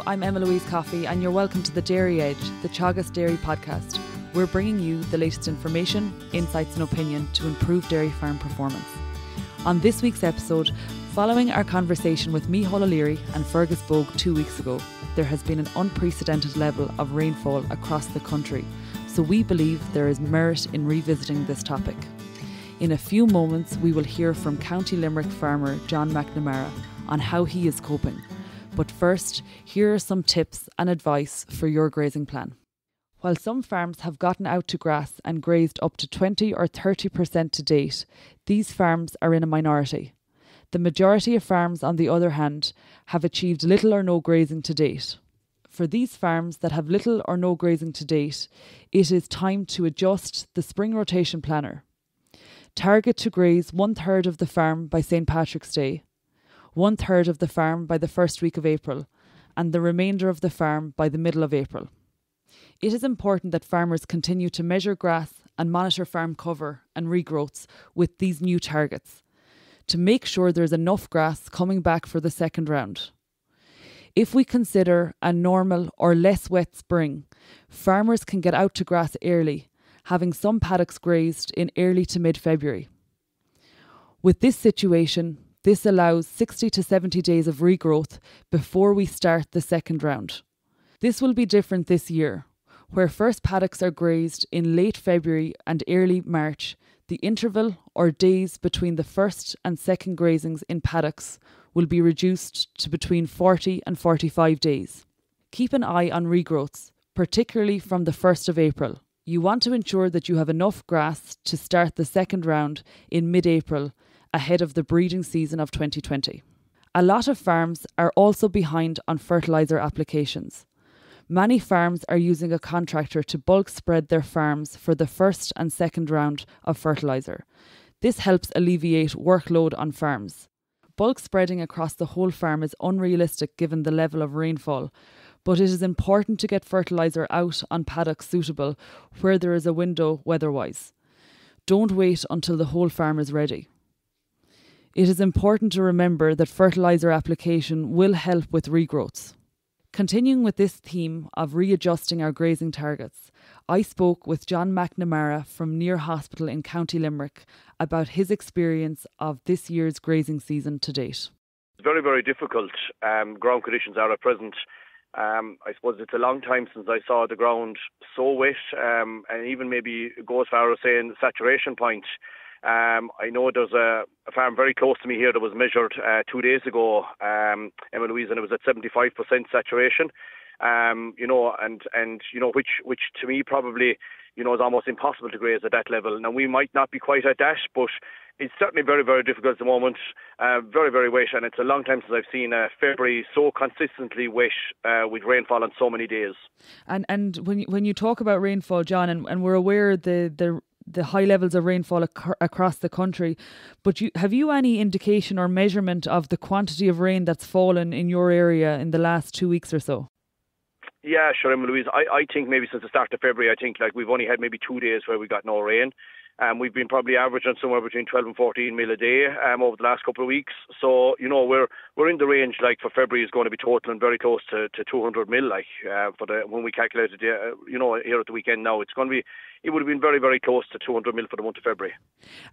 I'm Emma-Louise Coffey and you're welcome to The Dairy Edge, the Teagasc Dairy podcast. We're bringing you the latest information, insights and opinion to improve dairy farm performance. On this week's episode, following our conversation with Micheál O'Leary and Fergus Bogue 2 weeks ago, there has been an unprecedented level of rainfall across the country, so we believe there is merit in revisiting this topic. In a few moments, we will hear from County Limerick farmer John McNamara on how he is coping. But first, here are some tips and advice for your grazing plan. While some farms have gotten out to grass and grazed up to 20 or 30% to date, these farms are in a minority. The majority of farms, on the other hand, have achieved little or no grazing to date. For these farms that have little or no grazing to date, it is time to adjust the spring rotation planner. Target to graze 1/3 of the farm by St. Patrick's Day, 1/3 of the farm by the first week of April, and the remainder of the farm by the middle of April. It is important that farmers continue to measure grass and monitor farm cover and regrowths with these new targets to make sure there's enough grass coming back for the second round. If we consider a normal or less wet spring, farmers can get out to grass early, having some paddocks grazed in early to mid-February. With this situation, this allows 60 to 70 days of regrowth before we start the second round. This will be different this year, where first paddocks are grazed in late February and early March. The interval or days between the first and second grazings in paddocks will be reduced to between 40 and 45 days. Keep an eye on regrowths, particularly from the 1st of April. You want to ensure that you have enough grass to start the second round in mid-April, ahead of the breeding season of 2020. A lot of farms are also behind on fertiliser applications. Many farms are using a contractor to bulk spread their farms for the first and second round of fertiliser. This helps alleviate workload on farms. Bulk spreading across the whole farm is unrealistic given the level of rainfall, but it is important to get fertiliser out on paddocks suitable where there is a window weather-wise. Don't wait until the whole farm is ready. It is important to remember that fertiliser application will help with regrowths. Continuing with this theme of readjusting our grazing targets, I spoke with John McNamara from Near Hospital in County Limerick about his experience of this year's grazing season to date. It's very, very difficult. Ground conditions are at present. I suppose it's a long time since I saw the ground so wet, and even maybe go as far as saying saturation point. I know there's a farm very close to me here that was measured 2 days ago, Emma-Louise, and it was at 75% saturation. Which to me probably, is almost impossible to graze at that level. Now we might not be quite at that, but it's certainly very, very difficult at the moment. Very, very wet, and it's a long time since I've seen February so consistently wet with rainfall on so many days. And when you talk about rainfall, John, and we're aware the high levels of rainfall across the country, but have you any indication or measurement of the quantity of rain that's fallen in your area in the last 2 weeks or so? Yeah, sure, Emma-Louise. I think maybe since the start of February, I think we've only had maybe 2 days where we got no rain. We've been probably averaging somewhere between 12 and 14 mil a day over the last couple of weeks. So, we're in the range, for February is going to be totaling very close to 200 mil, when we calculated, here at the weekend now. It would have been very, very close to 200 mil for the month of February.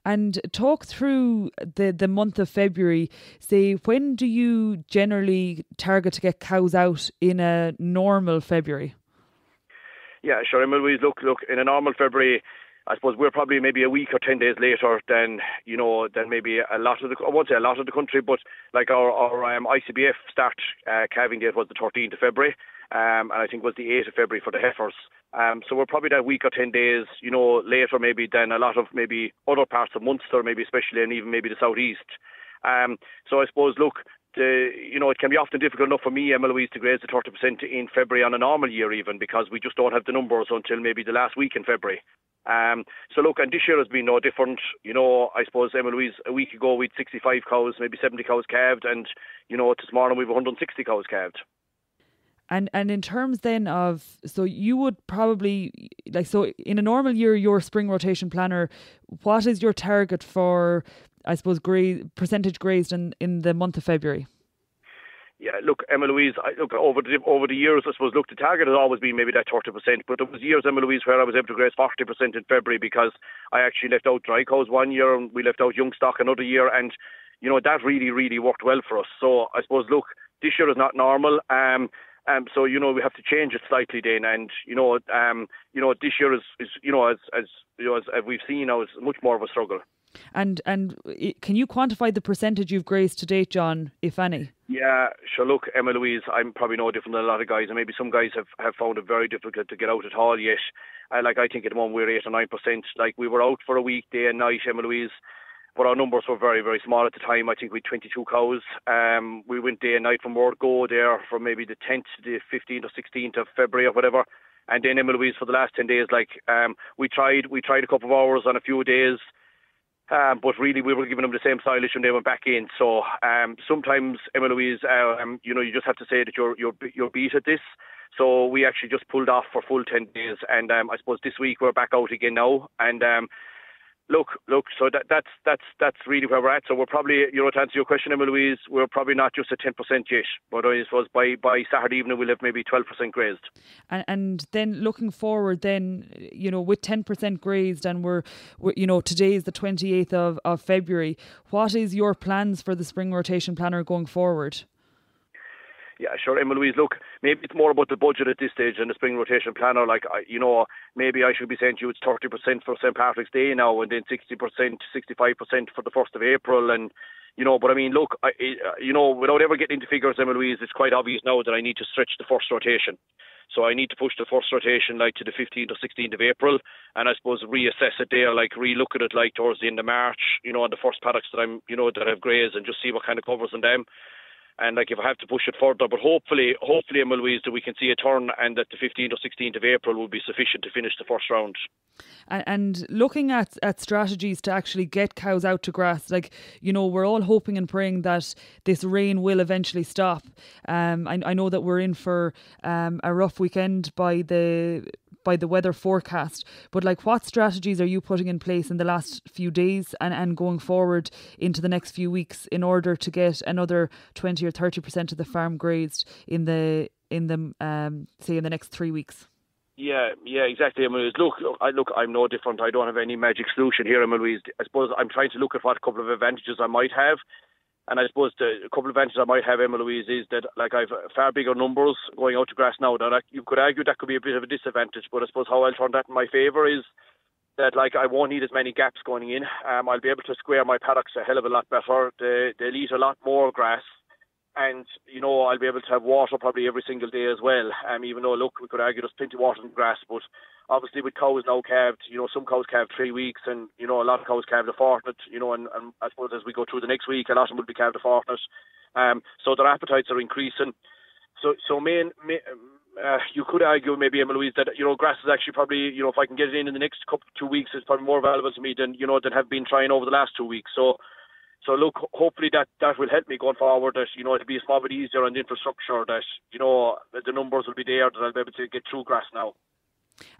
And talk through the month of February. Say, when do you generally target to get cows out in a normal February? Yeah, sure, Emma-Louise. Look, in a normal February, I suppose we're probably maybe a week or 10 days later than maybe I won't say a lot of the country, but our ICBF start calving date was the 13th of February, and I think was the 8th of February for the heifers. So we're probably that week or 10 days, later maybe than a lot of maybe other parts of Munster, maybe especially, and even maybe the southeast. So I suppose, it can be often difficult enough for me, Emma-Louise, to graze the 30% in February on a normal year even, because we just don't have the numbers until maybe the last week in February. And this year has been no different. I suppose, Emma-Louise, a week ago we had 65 cows, maybe 70 cows calved, and, this morning we have 160 cows calved. And in terms then of, so you would probably, in a normal year, your spring rotation planner, what is your target for, I suppose, percentage grazed in the month of February? Yeah, look, Emma-Louise, look, over the years, I suppose, look, the target has always been maybe that 30%, but there was years, Emma-Louise, where I was able to graze 40% in February because I actually left out dry cows one year and we left out young stock another year, and, that really, really worked well for us. So I suppose, look, this year is not normal, so, we have to change it slightly then, and, this year is as we've seen now, is much more of a struggle. And can you quantify the percentage you've grazed to date, John, if any? Yeah, sure. Look, Emma-Louise, I'm probably no different than a lot of guys, and maybe some guys have found it very difficult to get out at all yet. I think at the moment we're 8 or 9%. Like, we were out for a week, day and night, Emma-Louise, but our numbers were very, very small at the time. I think we had 22 cows. We went day and night from word go there from maybe the 10th to the 15th or 16th of February or whatever. And then, Emma-Louise, for the last 10 days, we tried a couple of hours on a few days. But really, we were giving them the same silage when they went back in. So sometimes, Emma-Louise, you just have to say that you're beat at this. So we actually just pulled off for full 10 days, and I suppose this week we're back out again now. And look. So that's really where we're at. So we're probably, to answer your question, Emma-Louise, we're probably not just at 10% yet. But I suppose by Saturday evening we'll have maybe 12% grazed. And then looking forward, then with 10% grazed, and we're today is the 28th of February. What is your plans for the spring rotation planner going forward? Yeah, sure, Emma-Louise. Look, maybe it's more about the budget at this stage than the spring rotation planner. Maybe I should be saying to you it's 30% for St. Patrick's Day now, and then 60%, 65% for the 1st of April. And, but I mean, look, without ever getting into figures, Emma-Louise, it's quite obvious now that I need to stretch the first rotation. So I need to push the first rotation to the 15th or 16th of April, and I suppose reassess it there, relook at it towards the end of March, on the first paddocks that that I've grazed, and just see what kind of covers on them. And if I have to push it further, but hopefully, Emma-Louise, that we can see a turn, and that the 15th or 16th of April will be sufficient to finish the first round. And looking at strategies to actually get cows out to grass, we're all hoping and praying that this rain will eventually stop. I know that we're in for a rough weekend by the weather forecast, but what strategies are you putting in place in the last few days and going forward into the next few weeks in order to get another 20 or 30% of the farm grazed in the next 3 weeks? Yeah, exactly, Emma-Louise. Look, I'm no different. I don't have any magic solution here, Emma-Louise. I suppose I'm trying to look at what couple of advantages I might have. And I suppose a couple of advantages I might have, Emma-Louise, is that I've far bigger numbers going out to grass now. Now, you could argue that could be a bit of a disadvantage, but I suppose how I'll turn that in my favour is that I won't need as many gaps going in. I'll be able to square my paddocks a hell of a lot better. They'll eat a lot more grass, and I'll be able to have water probably every single day as well. Even though, look, we could argue there's plenty of water in grass, but obviously with cows now calved, some cows calved 3 weeks, and a lot of cows calved a fortnight, and I suppose as we go through the next week, a lot of them will be calved a fortnight. So their appetites are increasing. So you could argue maybe, Emma-Louise, that grass is actually probably, if I can get it in the next 2 weeks, it's probably more valuable to me than have been trying over the last 2 weeks. So look, hopefully that will help me going forward, that it'll be a small bit easier on the infrastructure, that the numbers will be there, that I'll be able to get through grass now.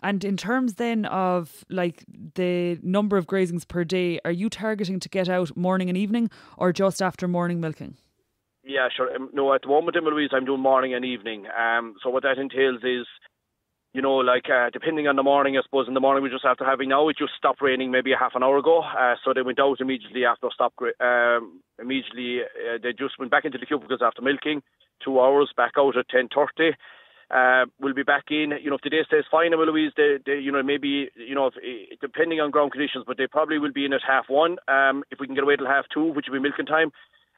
And in terms then of the number of grazings per day, are you targeting to get out morning and evening, or just after morning milking? Yeah, sure. No, at the moment, Emma-Louise, I'm doing morning and evening. So what that entails is, depending on the morning, I suppose in the morning we just after having now, it just stopped raining maybe a half an hour ago. So they went out immediately after they just went back into the cubicles after milking, 2 hours, back out at 10:30. We'll be back in. If the day stays fine, Emma-Louise, they maybe, depending on ground conditions, but they probably will be in at 1:30. If we can get away till 2:30, which will be milking time.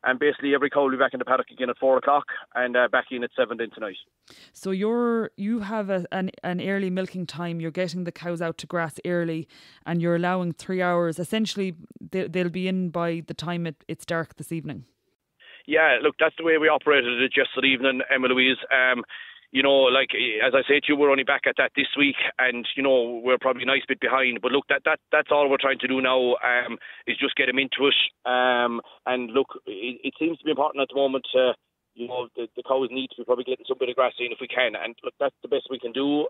And basically every cow will be back in the paddock again at 4 o'clock and back in at 7 then tonight. So you have an early milking time. You're getting the cows out to grass early, and you're allowing 3 hours. Essentially, they'll be in by the time it's dark this evening. Yeah, look, that's the way we operated it yesterday evening, Emma-Louise. As I say to you, we're only back at that this week, and we're probably a nice bit behind. But look, that's all we're trying to do now, is just get them into it. And look, it seems to be important at the moment. The cows need to be probably getting some bit of grass in if we can, and look, that's the best we can do.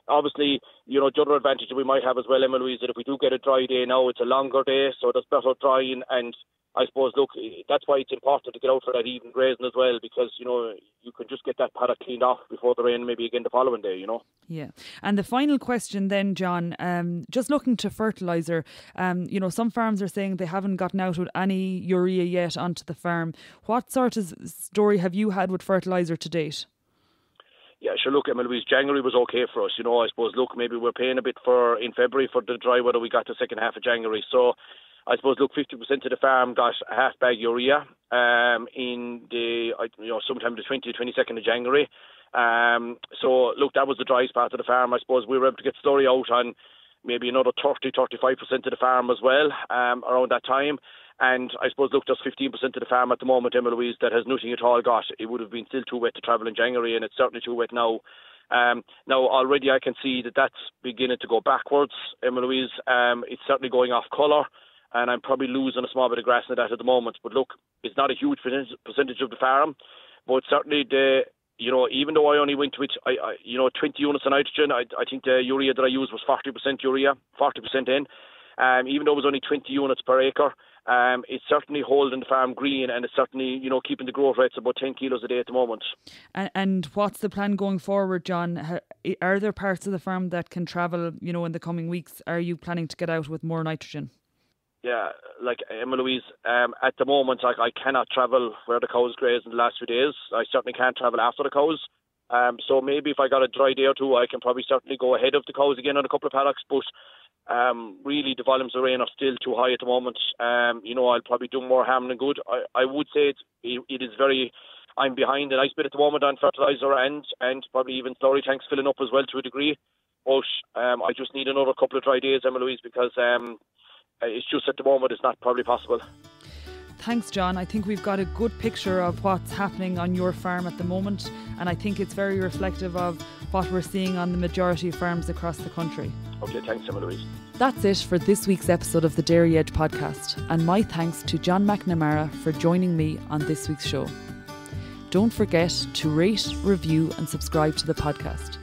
obviously, the other advantage that we might have as well, Emma-Louise, that if we do get a dry day now, it's a longer day, so there's better drying. And I suppose, look, that's why it's important to get out for that even grazing as well, because, you can just get that paddock cleaned off before the rain, maybe again the following day, Yeah. And the final question then, John, just looking to fertiliser, some farms are saying they haven't gotten out with any urea yet onto the farm. What sort of story have you had with fertiliser to date? Yeah, sure. Look, Emma-Louise, January was okay for us. I suppose, look, maybe we're paying a bit in February for the dry weather we got the second half of January. So I suppose, look, 50% of the farm got a half bag urea in sometime the 20th, 22nd of January. So, look, that was the driest part of the farm. I suppose we were able to get slurry out on maybe another 30-35% of the farm as well around that time. And I suppose, look, there's 15% of the farm at the moment, Emma-Louise, that has nothing at all got. It would have been still too wet to travel in January, and it's certainly too wet now. Now, already I can see that that's beginning to go backwards, Emma-Louise. It's certainly going off colour, and I'm probably losing a small bit of grass in that at the moment. But look, it's not a huge percentage of the farm, but certainly even though I only went with 20 units of nitrogen, I think the urea that I used was 40% urea, 40% N. Even though it was only 20 units per acre, it's certainly holding the farm green, and it's certainly, keeping the growth rates about 10 kilos a day at the moment. And what's the plan going forward, John? Are there parts of the farm that can travel, in the coming weeks? Are you planning to get out with more nitrogen? Yeah, like Emma-Louise, at the moment, I cannot travel where the cows graze in the last few days. I certainly can't travel after the cows. So maybe if I got a dry day or two, I can probably certainly go ahead of the cows again on a couple of paddocks. But really, the volumes of rain are still too high at the moment. I'll probably do more harm than good. I would say it is very... I'm behind a nice bit at the moment on fertiliser and probably even slurry tanks filling up as well to a degree. But I just need another couple of dry days, Emma-Louise, because... it's just at the moment it's not probably possible. Thanks, John. I think we've got a good picture of what's happening on your farm at the moment, and I think it's very reflective of what we're seeing on the majority of farms across the country. Okay, thanks, Emma-Louise. That's it for this week's episode of the Dairy Edge podcast, and my thanks to John McNamara for joining me on this week's show. Don't forget to rate, review and subscribe to the podcast.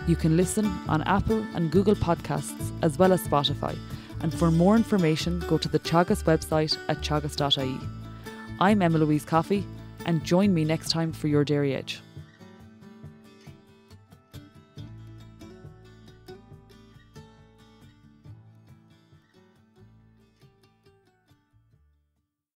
You can listen on Apple and Google Podcasts as well as Spotify. And for more information, go to the Teagasc website at teagasc.ie. I'm Emma-Louise Coffey, and join me next time for your Dairy Edge.